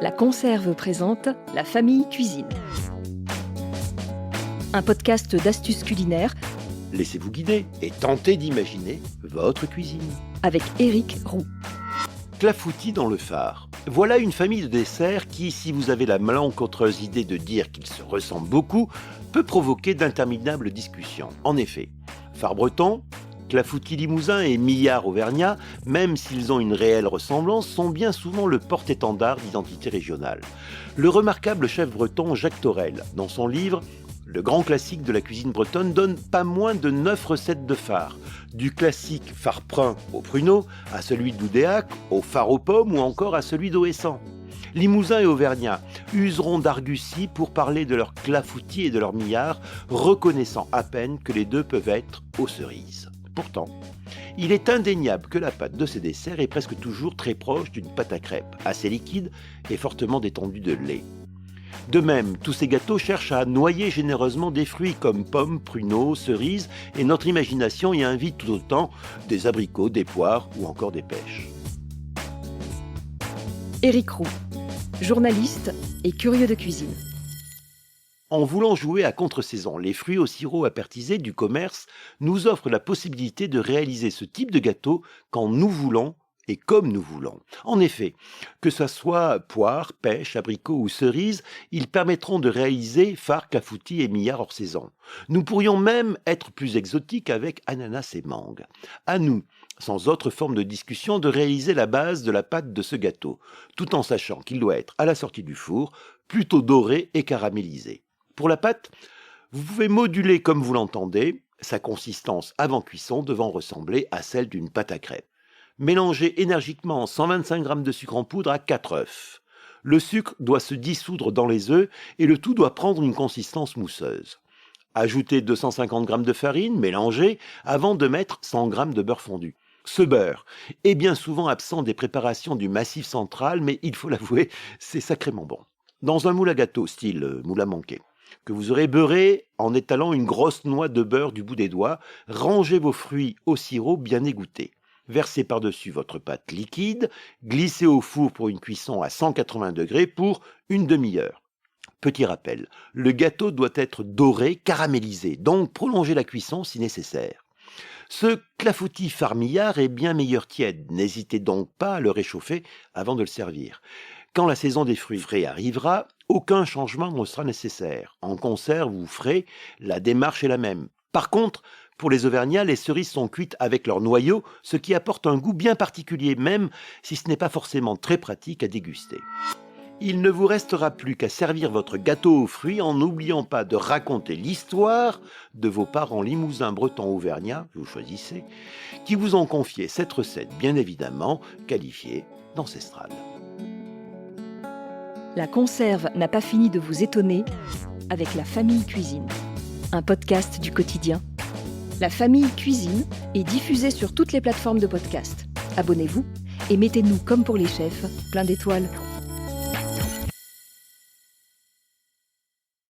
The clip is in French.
La Conserve présente La Famille Cuisine. Un podcast d'astuces culinaires Laissez-vous guider et tentez d'imaginer votre cuisine. avec Éric Roux. Clafoutis dans le phare. Voilà une famille de desserts qui, si vous avez la malencontreuse idée de dire qu'ils se ressemblent beaucoup, peut provoquer d'interminables discussions. En effet, phare breton, clafoutis limousin et millard auvergnat, même s'ils ont une réelle ressemblance, sont bien souvent le porte-étendard d'identité régionale. Le remarquable chef breton Jacques Torel, dans son livre Le grand classique de la cuisine bretonne, donne pas moins de 9 recettes de phare, du classique phare prun au pruneau, à celui de l'Oudéac, au phare aux pommes ou encore à celui d'Auessan. Limousin et Auvergnat useront d'argussie pour parler de leur clafoutis et de leur millard, reconnaissant à peine que les deux peuvent être aux cerises. Pourtant, il est indéniable que la pâte de ces desserts est presque toujours très proche d'une pâte à crêpes, assez liquide et fortement détendue de lait. De même, tous ces gâteaux cherchent à noyer généreusement des fruits comme pommes, pruneaux, cerises, et notre imagination y invite tout autant des abricots, des poires ou encore des pêches. Éric Roux, journaliste et curieux de cuisine. En voulant jouer à contre-saison, les fruits au sirop apertisé du commerce nous offrent la possibilité de réaliser ce type de gâteau quand nous voulons et comme nous voulons. En effet, que ce soit poire, pêche, abricot ou cerise, ils permettront de réaliser phare, clafoutis et millard hors saison. Nous pourrions même être plus exotiques avec ananas et mangue. À nous, sans autre forme de discussion, de réaliser la base de la pâte de ce gâteau, tout en sachant qu'il doit être, à la sortie du four, plutôt doré et caramélisé. Pour la pâte, vous pouvez moduler comme vous l'entendez, sa consistance avant cuisson devant ressembler à celle d'une pâte à crêpes. Mélangez énergiquement 125 g de sucre en poudre à 4 œufs. Le sucre doit se dissoudre dans les œufs et le tout doit prendre une consistance mousseuse. Ajoutez 250 g de farine, mélangez avant de mettre 100 g de beurre fondu. Ce beurre est bien souvent absent des préparations du Massif central, mais il faut l'avouer, c'est sacrément bon. Dans un moule à gâteau, style moule à manquer, que vous aurez beurré en étalant une grosse noix de beurre du bout des doigts, rangez vos fruits au sirop bien égoutté. Versez par-dessus votre pâte liquide, glissez au four pour une cuisson à 180 degrés pour une demi-heure. Petit rappel, le gâteau doit être doré, caramélisé, donc prolongez la cuisson si nécessaire. Ce clafoutis phare millard est bien meilleur tiède, n'hésitez donc pas à le réchauffer avant de le servir. Quand la saison des fruits frais arrivera, aucun changement ne sera nécessaire. En conserve ou frais, la démarche est la même. Par contre, pour les Auvergnats, les cerises sont cuites avec leur noyau, ce qui apporte un goût bien particulier, même si ce n'est pas forcément très pratique à déguster. Il ne vous restera plus qu'à servir votre gâteau aux fruits en n'oubliant pas de raconter l'histoire de vos parents limousins, bretons, auvergnats, vous choisissez, qui vous ont confié cette recette, bien évidemment qualifiée d'ancestrale. La Conserve n'a pas fini de vous étonner avec La Famille Cuisine, un podcast du quotidien. La Famille Cuisine est diffusée sur toutes les plateformes de podcast. Abonnez-vous et mettez-nous, comme pour les chefs, plein d'étoiles.